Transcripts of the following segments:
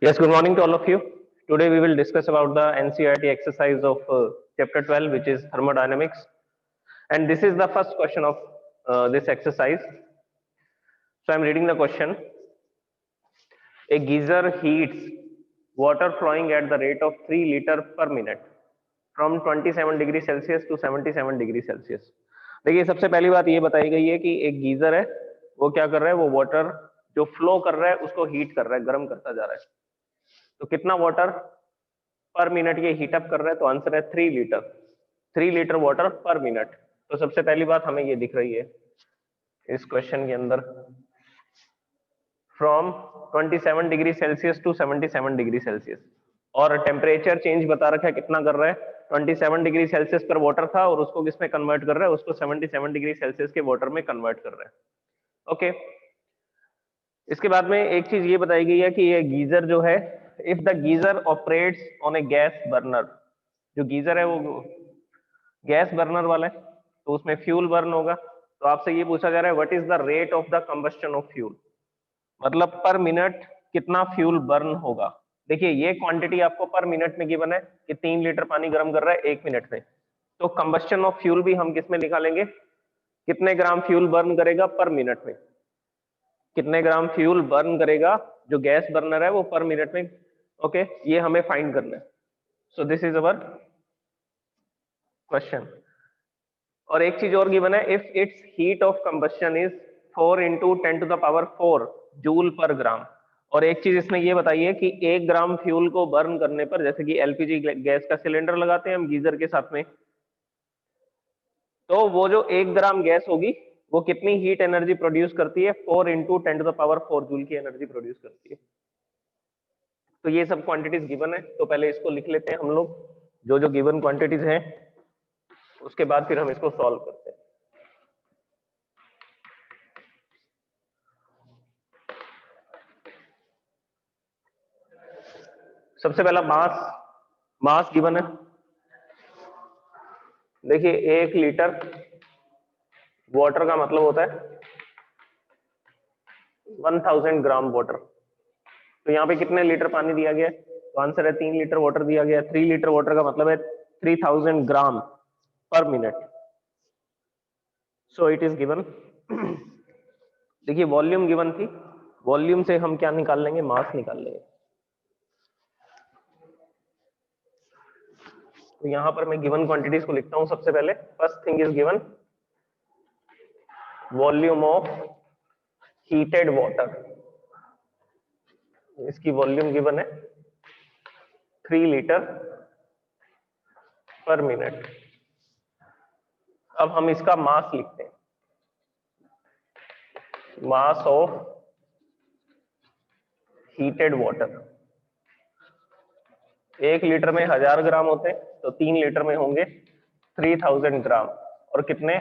Yes, good morning to all of you. Today we will discuss about the NCERT exercise of chapter 12, which is thermodynamics. And this is the first question of this exercise. So I'm reading the question. A geyser heats water flowing at the rate of 3 liter per minute from 27 degree Celsius to 77 degree Celsius. देखिए, सबसे पहली बात ये बताई गई है कि एक गीजर है, वो क्या कर रहा है, वो वाटर जो फ्लो कर रहा है उसको हीट कर रहा है, गर्म करता जा रहा है। तो कितना वाटर पर मिनट ये हीटअप कर रहा है? तो आंसर है 3 लीटर। 3 लीटर वाटर पर मिनट। तो सबसे पहली बात हमें ये दिख रही है इस क्वेश्चन के अंदर, from 27 degree Celsius to 77 degree Celsius, और टेम्परेचर चेंज बता रखा है कितना कर रहा है, 27 डिग्री सेल्सियस पर वाटर था और उसको किस में कन्वर्ट कर रहा है, उसको 77 डिग्री सेल्सियस के वाटर में कन्वर्ट कर रहा है। ओके, इसके बाद में एक चीज ये बताई गई है कि ये गीजर जो है, if the geyser operates on A gas burner, जो गीजर है वो गैस बर्नर वाला है तो उसमें फ्यूल बर्न होगा। तो आपसे ये पूछा जा रहा है what is the rate of the combustion of fuel, मतलब पर मिनट कितना फ्यूल बर्न होगा। देखिए, ये क्वांटिटी आपको पर मिनट में गिवन है कि 3 लीटर पानी गर्म कर रहा है 1 मिनट में। तो कंबस्शन ऑफ फ्यूल भी हम किस में निकालेंगे, कितने ग्राम फ्यूल बर्न करेगा पर मिनट में, कितने ग्राम फ्यूल बर्न करेगा जो गैस बर्नर है वो पर मिनट में। ओके, ये हमें फाइंड करना है। So this is our question. और एक चीज और गिवन है, if it's heat of combustion is 4 into 10 to the power 4 joule per gram. और एक चीज इसमें ये बताइए कि 1 ग्राम फ्यूल को बर्न करने पर, जैसे कि एलपीजी गैस का सिलेंडर लगाते हैं हम गीजर के साथ में, तो वो जो 1 ग्राम गैस होगी वो कितनी हीट एनर्जी प्रोड्यूस करती है, 4 into 10 to the power 4 joule की एनर्जी प्रोड्यूस करती है। तो ये सब क्वांटिटीज गिवन है, तो पहले इसको लिख लेते हैं हम लोग, जो जो गिवन क्वांटिटीज हैं, उसके बाद फिर हम इसको सॉल्व करते हैं। सबसे पहला मास गिवन है। देखिए, 1 लीटर वाटर का मतलब होता है 1000 ग्राम वाटर। तो यहाँ पे कितने लीटर पानी दिया गया है, तो आंसर है 3 लीटर वाटर दिया गया है। 3 लीटर वाटर का मतलब है 3000 gram per minute. So it is given. देखिए, वॉल्यूम गिवन थी, वॉल्यूम से हम क्या निकाल लेंगे, मास निकाल लेंगे। तो यहां पर मैं गिवन क्वांटिटीज को लिखता हूं। सबसे पहले first thing is given volume of heated water, इसकी वॉल्यूम गिवन है 3 लीटर पर मिनट। अब हम इसका मास लिखते हैं, mass of heated water. 1 litre में 1000 ग्राम होते हैं, तो 3 लीटर में होंगे 3000 ग्राम। और कितने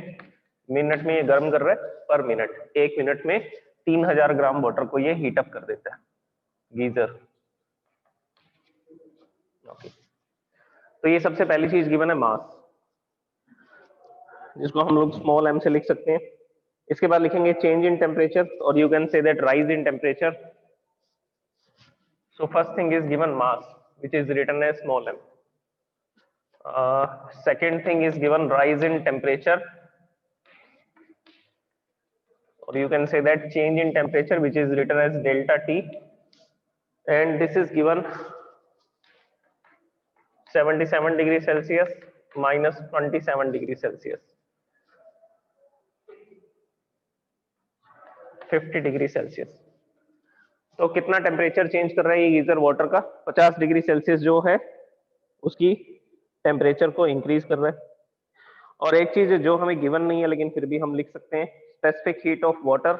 मिनट में ये गर्म कर रहे हैं, पर मिनट। 1 मिनट में 3000 ग्राम वाटर को ये हीट अप कर देता है गीजर। ओके, तो ये सबसे पहली चीज गिवन है मास, जिसको हम लोग स्मॉल m से लिख सकते हैं। इसके बाद लिखेंगे चेंज इन टेम्परेचर, और you can say that rise in temperature. So first thing is given mass, which is written as small m. Second thing is given rise in temperature, or you can say that change in temperature, which is written as delta T, and this is given 77 degree Celsius minus 27 degree Celsius, 50 degree Celsius. तो कितना temperature change कर रहा है ये geyser water का, 50 degree Celsius जो है उसकी टेम्परेचर को इंक्रीज कर रहा है। और एक चीज जो हमें गिवन नहीं है लेकिन फिर भी हम लिख सकते हैं, specific heat of water,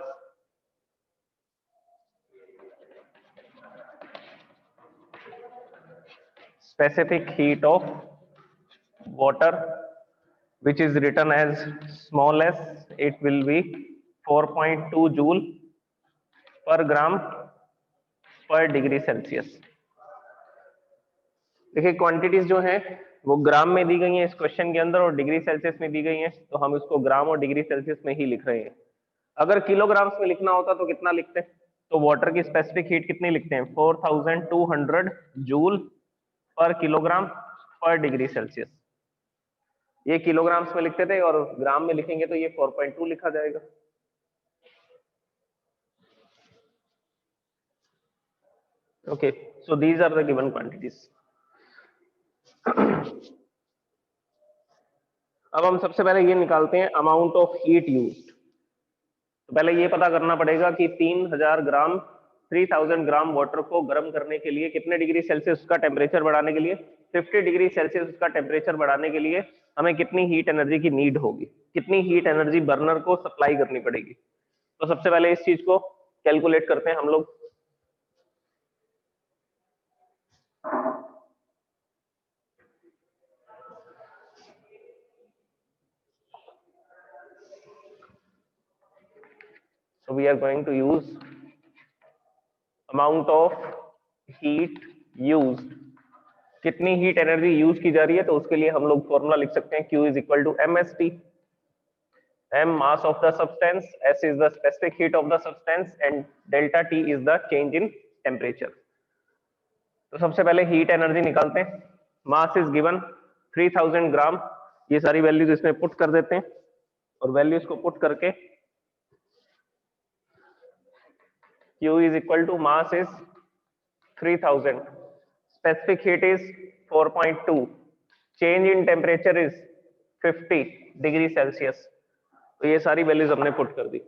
specific heat of water, which is written as small s, it will be 4.2 joule per gram per degree Celsius. देखिए, क्वांटिटीज जो है वो ग्राम में दी गई हैं इस क्वेश्चन के अंदर और डिग्री सेल्सियस में दी गई हैं, तो हम इसको ग्राम और डिग्री सेल्सियस में ही लिख रहे हैं। अगर किलोग्राम्स में लिखना होता तो कितना लिखते हैं, तो वाटर की स्पेसिफिक हीट कितनी लिखते हैं? 4200 जूल पर किलोग्राम पर डिग्री सेल्सियस। ये किलोग्राम्स में लिखते थे और ग्राम में लिखेंगे तो ये 4.2 लिखा जाएगा। Okay, so these are the given quantities. अब हम सबसे पहले ये निकालते हैं अमाउंट ऑफ हीट यूज्ड। तो पहले ये पता करना पड़ेगा कि 3000 ग्राम वाटर को गर्म करने के लिए कितने डिग्री सेल्सियस का टेम्परेचर बढ़ाने के लिए, 50 डिग्री सेल्सियस का टेम्परेचर बढ़ाने के लिए हमें कितनी हीट एनर्जी की नीड होगी, कितनी हीट एनर्जी बर्नर को सप्लाई करनी पड़ेगी। तो सबसे पहले इस चीज को कैलकुलेट करते हैं हम लोग। So we are going to use amount of heat used। कितनी हीट एनर्जी यूज की जा रही है, तो उसके लिए हम लोग फॉर्मूला लिख सकते हैं Q is equal to MST। M mass of the substance, S is the specific heat of the substance and delta T is the change in temperature। तो सबसे पहले हीट एनर्जी निकालते हैं। मास इज गिवन 3000 ग्राम। ये सारी values इसमें put कर देते हैं और वैल्यूज को पुट करके Q is equal to mass is 3000, specific heat is 4.2, change in temperature is 50 degree Celsius. तो ये सारी वैल्यूज हमने पुट कर दी।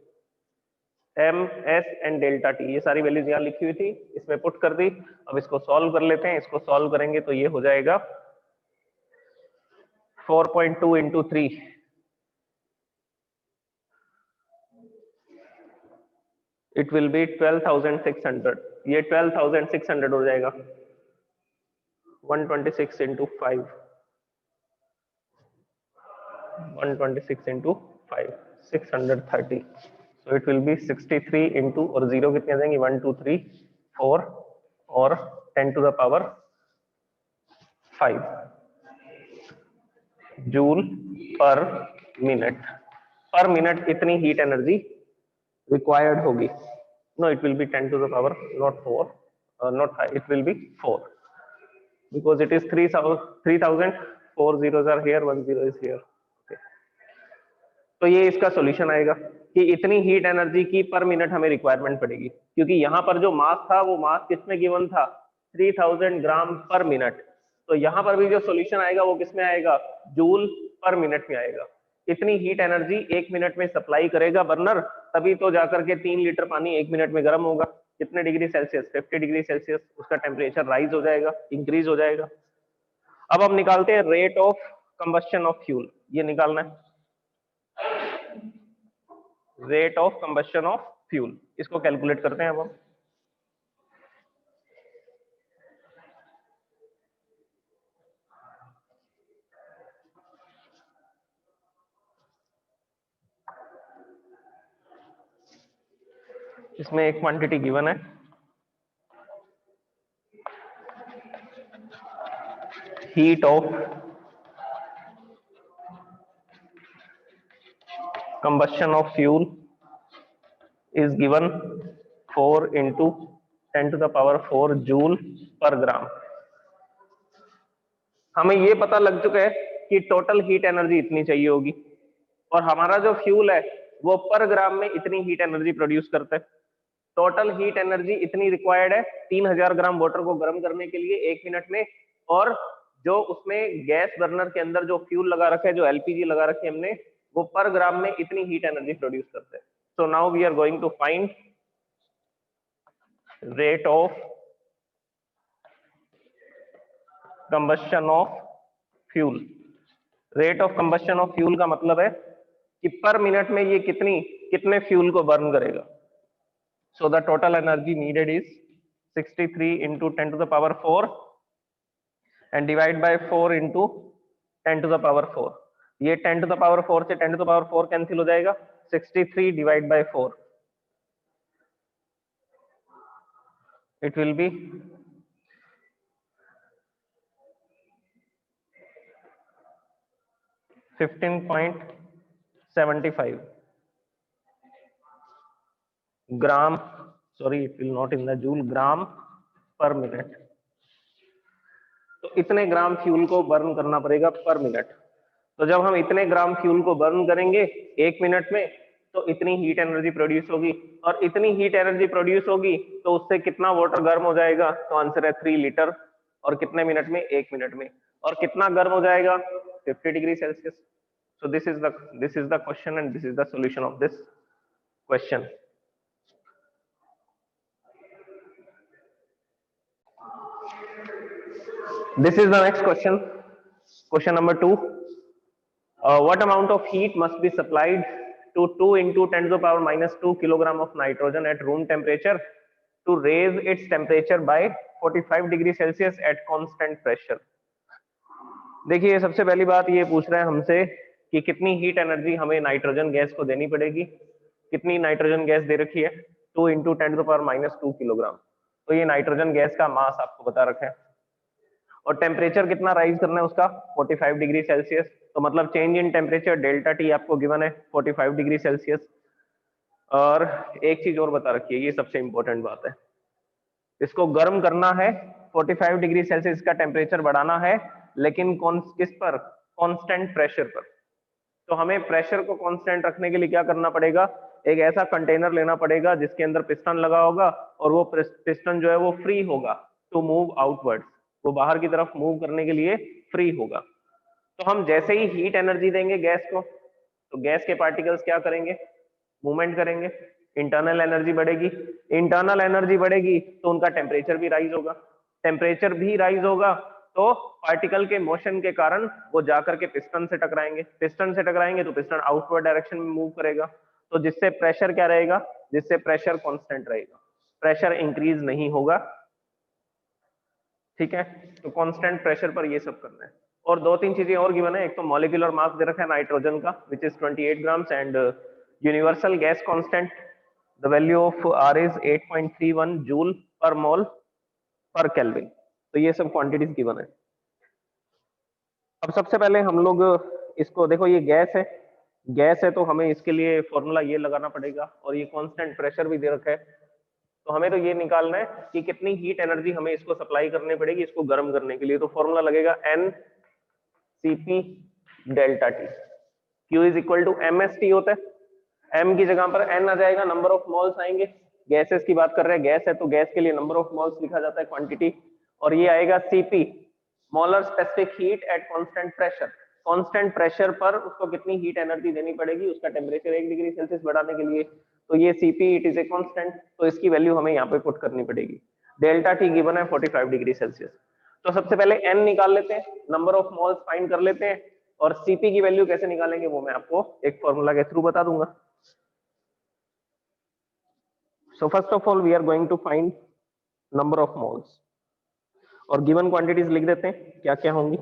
M, S and delta T, ये सारी वैल्यूज यहाँ लिखी हुई थी, इसमें पुट कर दी। अब इसको सॉल्व कर लेते हैं। इसको सॉल्व करेंगे तो ये हो जाएगा 4.2 इंटू 3, इट विल बी 12,600। ये 12,600 हो जाएगा। 126 into 5, 126 into 5, 630। So it will be 63 into, और जीरो कितने आ जाएंगे, 1 2 3 4 और 10 टू द पावर 5 जूल पर मिनट। पर मिनट इतनी हीट एनर्जी रिक्वायर्ड होगी। No, it will be 10 to the power not 4, not 5, it will be 4 because it is 3000, 4 zeros are here, 1 zero is here। तो ये इसका सॉल्यूशन आएगा कि इतनी हीट एनर्जी की पर मिनट हमें रिक्वायरमेंट पड़ेगी, क्योंकि यहाँ पर जो मास था वो मास किसमें गिवन था, 3000 ग्राम पर मिनट। तो यहाँ पर भी जो सॉल्यूशन आएगा वो किसमें आएगा, जूल पर मिनट में आएगा। इतनी हीट एनर्जी 1 मिनट में सप्लाई करेगा बर्नर, तभी तो जाकर के 3 लीटर पानी 1 मिनट में गर्म होगा। कितने डिग्री सेल्सियस, 50 डिग्री सेल्सियस, उसका टेम्परेचर राइज हो जाएगा, इंक्रीज हो जाएगा। अब हम निकालते हैं rate of combustion of fuel. ये निकालना है rate of combustion of fuel, इसको कैलकुलेट करते हैं अब हम। इसमें एक क्वांटिटी गिवन है, heat of combustion of fuel is given 4 into 10 to the power 4 joule per gram. हमें ये पता लग चुका है कि टोटल हीट एनर्जी इतनी चाहिए होगी, और हमारा जो फ्यूल है वो पर ग्राम में इतनी हीट एनर्जी प्रोड्यूस करता है। टोटल हीट एनर्जी इतनी रिक्वायर्ड है 3000 ग्राम वाटर को गर्म करने के लिए 1 मिनट में, और जो उसमें गैस बर्नर के अंदर जो फ्यूल लगा रखा है, जो एलपीजी लगा रखी है हमने, वो पर ग्राम में इतनी हीट एनर्जी प्रोड्यूस करते हैं। So now we are going to find rate of combustion of fuel. Rate of combustion of fuel का मतलब है कि पर मिनट में ये कितने फ्यूल को बर्न करेगा। So the total energy needed is 63 into 10 to the power 4 and divide by 4 into 10 to the power 4। ये 10 टू द पावर 4 से 10 टू द पावर 4 कैंसिल हो जाएगा, 63 divide by 4, it will B 15.75 gram, sorry it will not in the joule, gram per minute. तो इतने ग्राम fuel को burn करना पड़ेगा पर मिनट। तो जब हम इतने ग्राम फ्यूल को बर्न करेंगे 1 मिनट में, तो इतनी हीट एनर्जी प्रोड्यूस होगी, और इतनी हीट एनर्जी प्रोड्यूस होगी तो उससे कितना वाटर गर्म हो जाएगा? तो आंसर है 3 लीटर। और कितने मिनट में? 1 मिनट में। और कितना गर्म हो जाएगा? 50 degree Celsius. So this is the question and this is the solution of this question. This is the next question. Question number 2. What amount of heat must be supplied to 2 into 10 to the power minus 2 kilogram of nitrogen at room temperature to raise its temperature by 45 degree Celsius at constant pressure? देखिए सबसे पहली बात ये पूछ रहा है हमसे कि कितनी हीट एनर्जी हमें नाइट्रोजन गैस को देनी पड़ेगी। कितनी नाइट्रोजन गैस दे रखी है? 2 into 10 to the power minus 2 kilogram. तो ये नाइट्रोजन गैस का मास आपको बता रखा है, और टेम्परेचर कितना राइज करना है उसका? 45 डिग्री सेल्सियस। तो मतलब change in temperature delta T आपको गिवन है 45 डिग्री सेल्सियस। और एक चीज और बता रखी है, ये सबसे इंपॉर्टेंट बात है, इसको गर्म करना है 45 डिग्री सेल्सियस का टेम्परेचर बढ़ाना है, लेकिन किस पर? कांस्टेंट प्रेशर पर। तो हमें प्रेशर को कांस्टेंट रखने के लिए क्या करना पड़ेगा? एक ऐसा कंटेनर लेना पड़ेगा जिसके अंदर पिस्टन लगा होगा, और वो पिस्टन जो है वो फ्री होगा टू मूव आउटवर्ड्स, वो बाहर की तरफ मूव करने के लिए फ्री होगा। तो हम जैसे ही हीट एनर्जी देंगे गैस को, तो गैस के पार्टिकल्स क्या करेंगे? मूवमेंट करेंगे, इंटरनल एनर्जी बढ़ेगी। इंटरनल एनर्जी बढ़ेगी तो उनका टेम्परेचर भी राइज होगा। टेम्परेचर भी राइज होगा तो पार्टिकल के मोशन के कारण वो जाकर के पिस्टन से टकराएंगे। पिस्टन से टकराएंगे तो पिस्टन आउटवर्ड डायरेक्शन में मूव करेगा, तो जिससे प्रेशर क्या रहेगा? जिससे प्रेशर कांस्टेंट रहेगा, प्रेशर इंक्रीज नहीं होगा। ठीक है, तो कांस्टेंट प्रेशर पर ये सब करना है। और 2-3 चीजें और गिवन है। एक तो मॉलिक्यूलर मास दे रखा है नाइट्रोजन का which is 28 grams, and universal gas constant the value of R is 8.31 joule per mole पर केल्विन। तो ये सब क्वांटिटीज गिवन है। अब सबसे पहले हम लोग इसको देखो, ये गैस है, गैस है तो हमें इसके लिए फॉर्मूला ये लगाना पड़ेगा, और ये कांस्टेंट प्रेशर भी दे रखा है। तो हमें तो ये निकालना है कि कितनी हीट एनर्जी हमें इसको सप्लाई करनी पड़ेगी इसको गर्म करने के लिए। तो फॉर्मूला लगेगा N CP delta T. Q is equal to M S T होता है, एम की जगह पर एन आ जाएगा, नंबर ऑफ मोल्स आएंगे। गैसेस की बात कर रहे हैं, गैस है तो गैस के लिए नंबर ऑफ मोल्स लिखा जाता है, क्वांटिटी। और ये आएगा CP, molar specific heat at constant pressure. Constant pressure पर उसको कितनी हीट एनर्जी देनी पड़ेगी उसका टेम्परेचर 1 डिग्री सेल्सियस बढ़ाने के लिए। तो ये CP it is a constant, तो इसकी वैल्यू हमें यहाँ पे पुट करनी पड़ेगी। डेल्टा टी गिवन है 45 डिग्री सेल्सियस। तो सबसे पहले एन निकाल लेते हैं, नंबर ऑफ मोल्स फाइंड कर लेते हैं, और सीपी की वैल्यू कैसे निकालेंगे वो मैं आपको एक फॉर्मूला के थ्रू बता दूंगा। So first of all we are going to find number of moles, और गिवन क्वांटिटीज लिख देते हैं क्या क्या होंगी।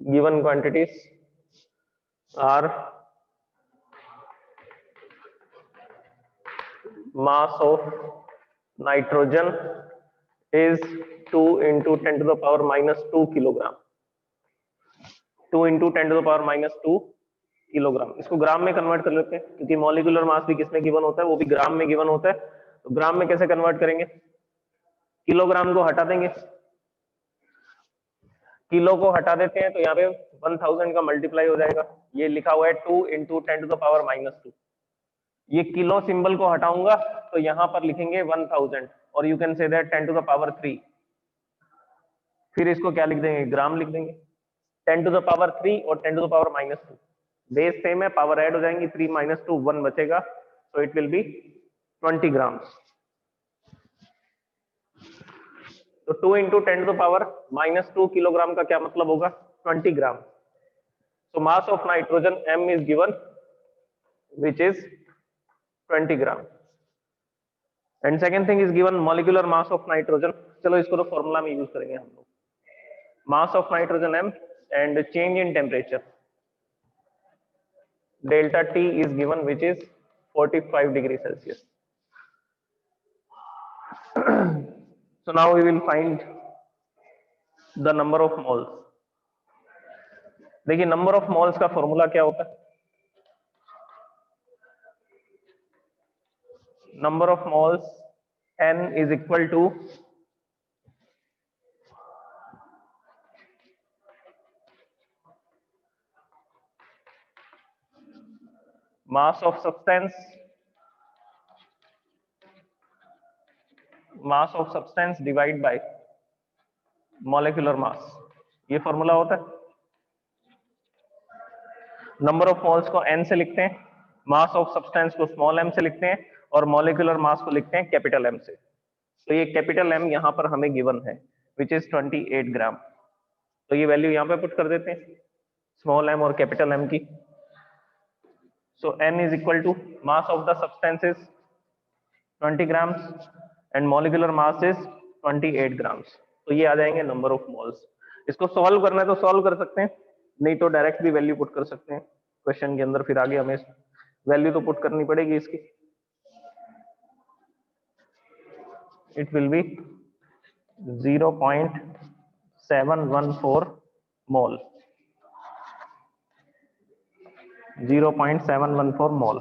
given quantities are mass of nitrogen is 2 into 10 to the power minus 2 kilogram, 2 into 10 to the power minus 2 kilogram. इसको ग्राम में convert कर लेते हैं, क्योंकि मॉलिक्यूलर मास भी किसमें गिवन होता है? वो भी ग्राम में गिवन होता है। तो ग्राम में कैसे कन्वर्ट करेंगे? किलोग्राम को हटा देंगे, किलो को हटा देते हैं तो यहाँ पे 1000 का मल्टीप्लाई हो जाएगा। ये लिखा हुआ है 2 into 10 to the power minus 2। ये किलो सिंबल को हटाऊंगा तो यहाँ पर लिखेंगे 1000, और you can say that 10 to the power 3। फिर इसको क्या लिख देंगे? ग्राम लिख देंगे। 10 to the power 3 और 10 to the power minus 2 base same है, पावर ऐड हो जाएंगी, 3 minus 2 1 बचेगा, so it will be 20 grams। तो 2 into 10 to the power minus 2 kilogram का क्या मतलब होगा? 20 ग्राम। So mass of nitrogen M is given which is 20 gram, and second thing is given molecular mass of nitrogen। चलो इसको तो formula में use करेंगे हम लोग। mass of nitrogen M and change in temperature delta T is given which is 45 degree Celsius। So now we will find the number of moles. देखिए number of moles का formula क्या होता है? Number of moles n is equal to mass of substance divide by molecular mass, ये formula होता है। Number of moles को n से लिखते हैं, मास ऑफ सब्सटेंस को स्मॉल m से लिखते हैं, और मॉलिक्यूलर मास को लिखते हैं कैपिटल M से। तो ये कैपिटल M यहां पर हमें गिवन है, विच इज 28 ग्राम। तो ये वैल्यू यहां पे पुट कर देते हैं, स्मॉल m और कैपिटल M की। So n is equal to mass of the substance is 20 grams and molecular mass is 28 grams. तो ये आ जाएंगे नंबर ऑफ मोल्स। इसको सॉल्व करना है तो सॉल्व कर सकते हैं, नहीं तो डायरेक्ट भी वैल्यू पुट कर सकते हैं क्वेश्चन के अंदर। फिर आगे हमें वैल्यू तो पुट करनी पड़ेगी इसकी। इट विल बी 0.714 मोल, 0.714 मोल।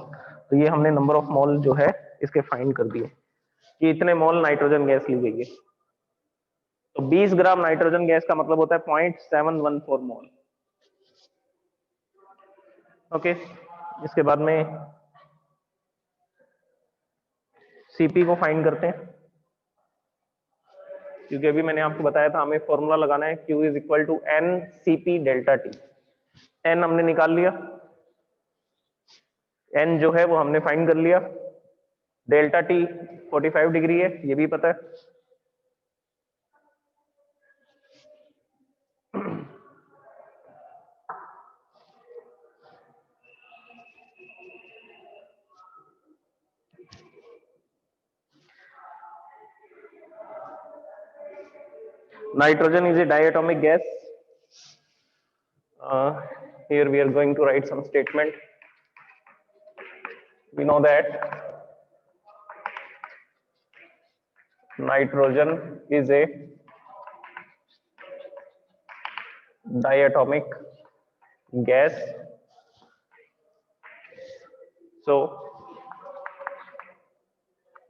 तो ये हमने नंबर ऑफ मोल जो है इसके फाइंड कर दिए कि इतने मोल नाइट्रोजन गैस ली गई है। तो 20 ग्राम नाइट्रोजन गैस का मतलब होता है 0.714 मोल। ओके, इसके बाद में सीपी को फाइंड करते हैं, क्योंकि अभी मैंने आपको बताया था हमें फॉर्मूला लगाना है Q is equal to N CP delta T. N हमने निकाल लिया, एन जो है वो हमने फाइंड कर लिया। डेल्टा टी 45 डिग्री है, ये भी पता है। Nitrogen is a diatomic gas. Here we are going to write some statement. We know that nitrogen is a diatomic gas. So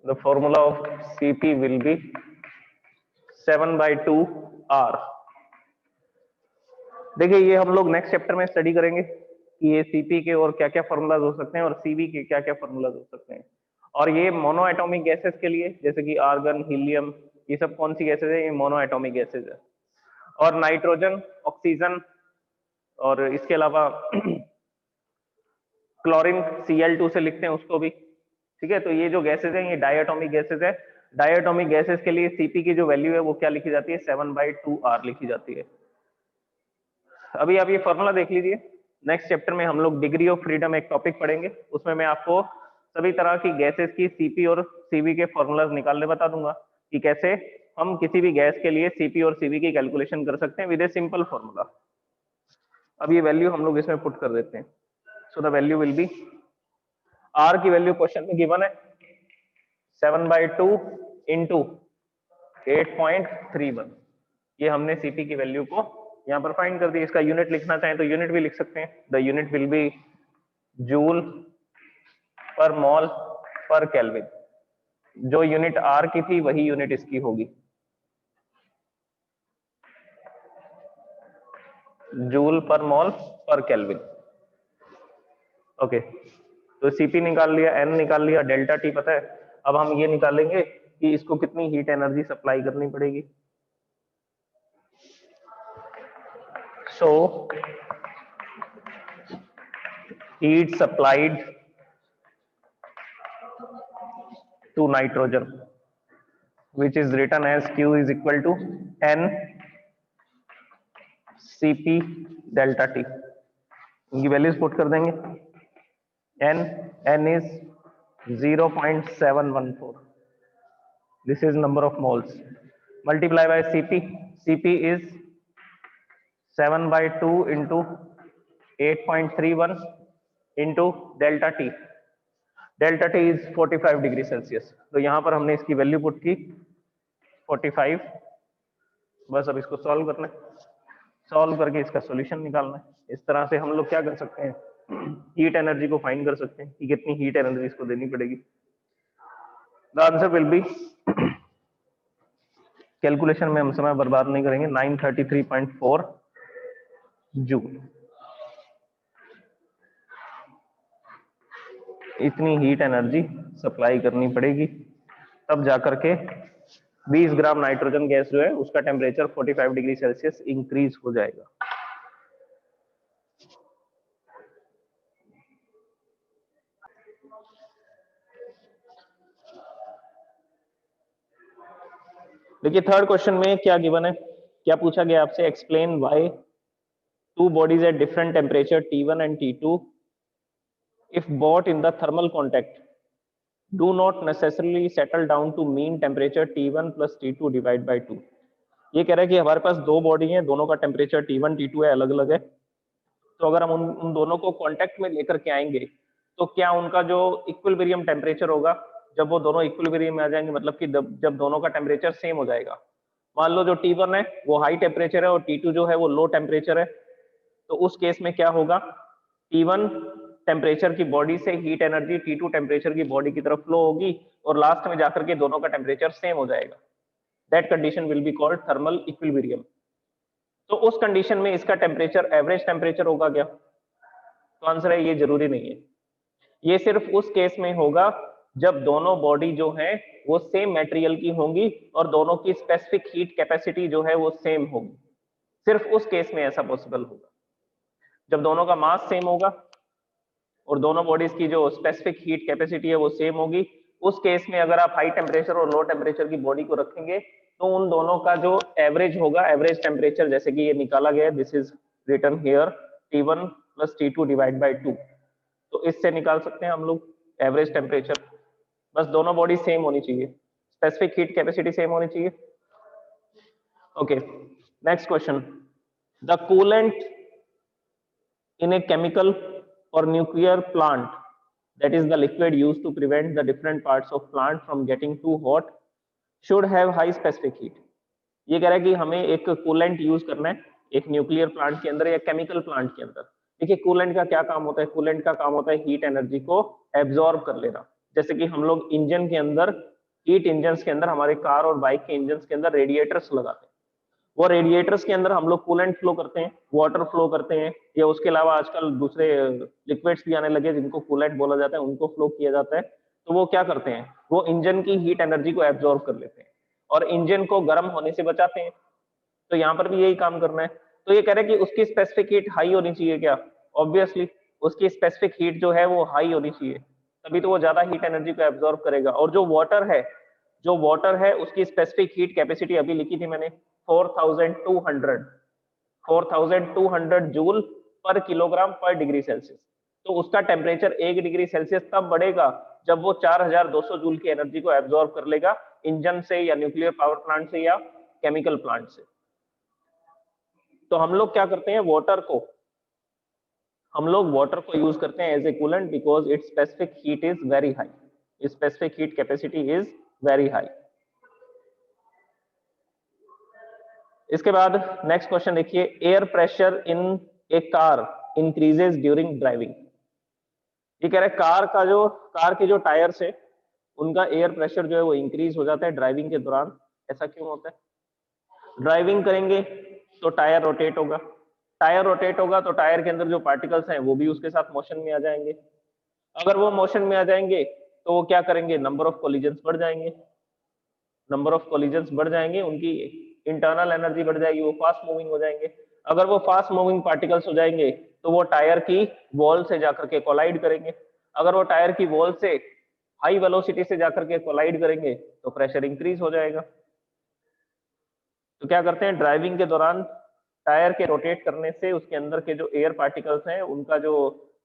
the formula of Cp will be 7/2 R। देखिए ये हम लोग next chapter में study करेंगे कि ये Cp के और क्या क्या फॉर्मूलाज हो सकते हैं और Cv के क्या क्या फॉर्मूलाज हो सकते हैं। और ये मोनो एटॉमिक गैसेस के लिए, जैसे कि आर्गन, हीलियम, ये सब कौन सी गैसेज है? ये मोनो एटॉमिक गैसेज है। और नाइट्रोजन, ऑक्सीजन, और इसके अलावा क्लोरीन Cl2 से लिखते हैं उसको भी, ठीक है। तो ये जो गैसेज हैं ये डायटोमिक गैसेज है। डायटोमिक गैसेज के लिए Cp की जो वैल्यू है वो क्या लिखी जाती है? 7/2 R लिखी जाती है। अभी आप ये फॉर्मूला देख लीजिए। नेक्स्ट चैप्टर में हम लोग डिग्री ऑफ फ्रीडम एक टॉपिक पढ़ेंगे, उसमें मैं आपको सभी तरह की गैसेस की Cp और Cv के फॉर्मूलाज निकालने बता दूंगा कि कैसे हम किसी भी गैस के लिए Cp और Cv की कैलकुलेशन कर सकते हैं विद ए सिंपल फॉर्मूला। अब ये वैल्यू हम लोग इसमें पुट कर देते हैं। So the value will be, R की वैल्यू क्वेश्चन में गिवन है 7/2 इंटू 8.31। ये हमने Cp की वैल्यू को यहाँ पर फाइंड कर दी। इसका यूनिट लिखना चाहें तो यूनिट भी लिख सकते हैं। The unit will be joule पर मॉल पर केल्विन। जो यूनिट R की थी वही यूनिट इसकी होगी, जूल पर मॉल पर केल्विन। ओके, तो Cp निकाल लिया, N निकाल लिया, डेल्टा T पता है। अब हम ये निकालेंगे कि इसको कितनी हीट एनर्जी सप्लाई करनी पड़ेगी। So heat supplied to nitrogen which is written as Q is equal to N Cp delta T। इनकी वैल्यूज पुट कर देंगे। N is 0.714। This is number of moles। Multiply by Cp। Cp is 7/2 into 8.31 into delta T। Delta T is 45 degree Celsius. तो यहां पर हमने इसकी value put की 45। बस अब इसको सॉल्व करना है, सॉल्व करके इसका सॉल्यूशन निकालना है। इस तरह से हम लोग क्या कर सकते हैं, हीट एनर्जी को फाइंड कर सकते हैं कि कितनी हीट एनर्जी इसको देनी पड़ेगी। The answer will be, calculation में हम समय बर्बाद नहीं करेंगे, 933.4 जूल। इतनी हीट एनर्जी सप्लाई करनी पड़ेगी, तब जाकर के 20 ग्राम नाइट्रोजन गैस जो है उसका टेम्परेचर 45 डिग्री सेल्सियस इंक्रीज हो जाएगा। देखिए थर्ड क्वेश्चन में क्या गिवन है, क्या पूछा गया आपसे, explain why two bodies at different temperature T1 and T2 if brought in the thermal contact do not necessarily settle down to mean temperature T1 plus T2 divide by 2। ये कह रहा है कि हमारे पास दो बॉडी हैं, दोनों का टेम्परेचर T1 T2 है, अलग अलग है। तो अगर हम उन दोनों को कांटेक्ट में लेकर के आएंगे तो क्या उनका जो इक्विलिब्रियम टेम्परेचर होगा, जब वो दोनों इक्विलिब्रियम में आ जाएंगे, मतलब कि जब दोनों का टेम्परेचर सेम हो जाएगा। मान लो जो T1 है वो हाई टेम्परेचर है और T2 जो है वो लो टेम्परेचर है, तो उस केस में क्या होगा, T1 टेम्परेचर की बॉडी से हीट एनर्जी T2 टेम्परेचर की बॉडी की तरफ फ्लो होगी और लास्ट में जाकर के दोनों का टेम्परेचर सेम हो जाएगा। That condition will be called thermal equilibrium. तो उस कंडीशन में इसका टेम्परेचर एवरेज टेम्परेचर होगा क्या? तो आंसर है ये जरूरी नहीं है, ये सिर्फ उस केस में होगा जब दोनों बॉडी जो है वो सेम मटेरियल की होंगी और दोनों की स्पेसिफिक हीट कैपेसिटी जो है वो सेम होगी। सिर्फ उस केस में ऐसा पॉसिबल होगा जब दोनों का मास सेम होगा और दोनों बॉडीज की जो स्पेसिफिक हीट कैपेसिटी है वो सेम होगी। उस केस में अगर आप हाई टेम्परेचर और लो टेम्परेचर की बॉडी को रखेंगे तो उन दोनों का जो एवरेज होगा, एवरेज टेम्परेचर जैसे कि ये निकाला गया, this is written here T1 plus T2 divide by 2, तो इससे निकाल सकते हैं हम लोग एवरेज टेम्परेचर। बस दोनों बॉडी सेम होनी चाहिए, स्पेसिफिक हीट कैपेसिटी सेम होनी चाहिए। Okay, next question, the coolant in a chemical or nuclear plant, that is the liquid used to prevent the different parts of plant from getting too hot, should have high specific heat। ये कह रहा है कि हमें एक coolant use करना है एक न्यूक्लियर प्लांट के अंदर या केमिकल प्लांट के अंदर। देखिए कूलेंट का क्या काम होता है, कूलेंट का काम होता है हीट एनर्जी को एब्जॉर्ब कर लेना। जैसे कि हम लोग इंजन के अंदर, हीट इंजन के अंदर, हमारे कार और बाइक के इंजन के अंदर रेडिएटर्स लगाते हैं, वो रेडिएटर्स के अंदर हम लोग कूलेंट फ्लो करते हैं, वाटर फ्लो करते हैं, या उसके अलावा आजकल दूसरे लिक्विड्स भी आने लगे जिनको कूलेंट बोला जाता है, उनको फ्लो किया जाता है। तो वो क्या करते हैं, वो इंजन की हीट एनर्जी को एब्जॉर्ब कर लेते हैं और इंजन को गर्म होने से बचाते हैं। तो यहाँ पर भी यही काम करना है। तो ये कह रहे हैं कि उसकी स्पेसिफिक हीट हाई होनी चाहिए क्या? ऑब्वियसली उसकी स्पेसिफिक हीट जो है वो हाई होनी चाहिए, तभी तो वो ज्यादा हीट एनर्जी को एब्जॉर्ब करेगा। और जो वाटर है उसकी स्पेसिफिक हीट कैपेसिटी अभी लिखी थी मैंने 4200 जूल पर किलोग्राम पर डिग्री सेल्सियस। तो उसका टेम्परेचर 1 डिग्री सेल्सियस तब बढ़ेगा जब वो 4200 जूल की एनर्जी को एब्जॉर्ब कर लेगा इंजन से या न्यूक्लियर पावर प्लांट से या केमिकल प्लांट से। तो हम लोग क्या करते हैं, हम लोग वाटर को यूज करते हैं as a coolant because it's specific heat is very high, specific heat capacity is very high. इसके बाद नेक्स्ट क्वेश्चन देखिए, air pressure in a car increases during driving. ये कह रहा है कार के जो टायर्स है उनका एयर प्रेशर जो है वो इंक्रीज हो जाता है ड्राइविंग के दौरान। ऐसा क्यों होता है? ड्राइविंग करेंगे तो टायर रोटेट होगा, टायर रोटेट होगा तो टायर के अंदर जो पार्टिकल्स हैं वो भी उसके साथ मोशन में आ जाएंगे। अगर वो मोशन में आ जाएंगे तो वो क्या करेंगे, नंबर ऑफ कोलिजन्स बढ़ जाएंगे, उनकी इंटरनल एनर्जी बढ़ जाएगी, वो फास्ट मूविंग हो जाएंगे। अगर वो फास्ट मूविंग पार्टिकल्स हो जाएंगे तो वो टायर की वॉल से जाकर के कोलाइड करेंगे। अगर वो टायर की वॉल से हाई वेलोसिटी से जाकर के कोलाइड करेंगे तो प्रेशर इंक्रीज हो जाएगा। तो क्या करते हैं, ड्राइविंग के दौरान टायर के रोटेट करने से उसके अंदर के जो एयर पार्टिकल्स हैं उनका जो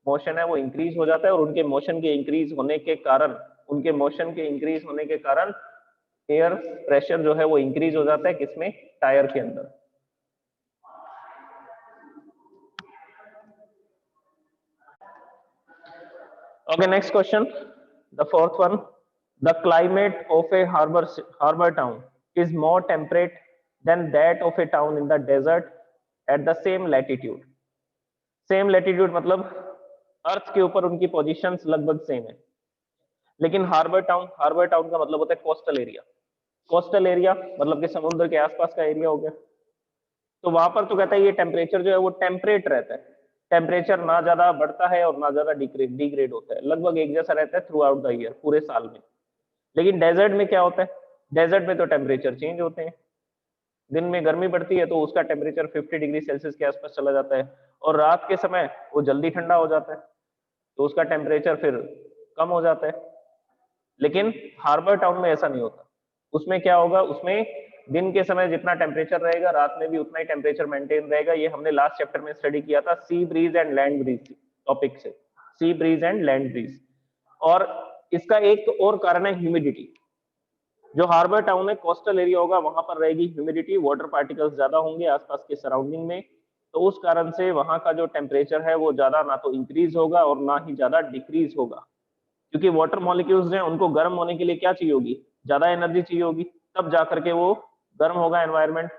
मोशन है वो इंक्रीज हो जाता है और उनके मोशन के इंक्रीज होने के कारण एयर प्रेशर जो है वो इंक्रीज हो जाता है, किसमें, टायर के अंदर। Okay, next question, the fourth one, the climate of a harbour town is more temperate than that of a town in the desert at the same latitude. Same latitude मतलब अर्थ के ऊपर उनकी पोजीशंस लगभग same है। लेकिन harbour town का मतलब होता है कोस्टल एरिया। कोस्टल एरिया मतलब कि समुद्र के आसपास का एरिया हो गया। तो वहां पर तो कहता है ये टेम्परेचर जो है वो टेम्परेट रहता है, टेम्परेचर ना ज्यादा बढ़ता है और ना ज्यादा डिग्रेड होता है, लगभग एक जैसा रहता है थ्रू आउट द ईयर, पूरे साल में। लेकिन डेजर्ट में क्या होता है, डेजर्ट में तो टेम्परेचर चेंज होते हैं। दिन में गर्मी बढ़ती है तो उसका टेम्परेचर 50 डिग्री सेल्सियस के आसपास चला जाता है, और रात के समय वो जल्दी ठंडा हो जाता है तो उसका टेम्परेचर फिर कम हो जाता है। लेकिन हार्बर टाउन में ऐसा नहीं होता। उसमें क्या होगा, उसमें दिन के समय जितना टेम्परेचर रहेगा रात में भी उतना ही टेम्परेचर मेंटेन रहेगा। ये हमने लास्ट चैप्टर में स्टडी किया था, sea breeze and land breeze topic से, sea breeze and land breeze. और इसका एक और कारण है ह्यूमिडिटी। जो हार्बर टाउन है कोस्टल एरिया होगा, वहां पर रहेगी ह्यूमिडिटी, वाटर पार्टिकल्स ज्यादा होंगे आसपास के सराउंडिंग में, तो उस कारण से वहां का जो टेम्परेचर है वो ज्यादा ना तो इंक्रीज होगा और ना ही ज्यादा डिक्रीज होगा। क्योंकि वाटर मॉलिक्यूल्स हैं, उनको गर्म होने के लिए क्या चाहिए होगी, ज्यादा एनर्जी चाहिए होगी, तब जाकर के वो गर्म होगा एनवायरनमेंट।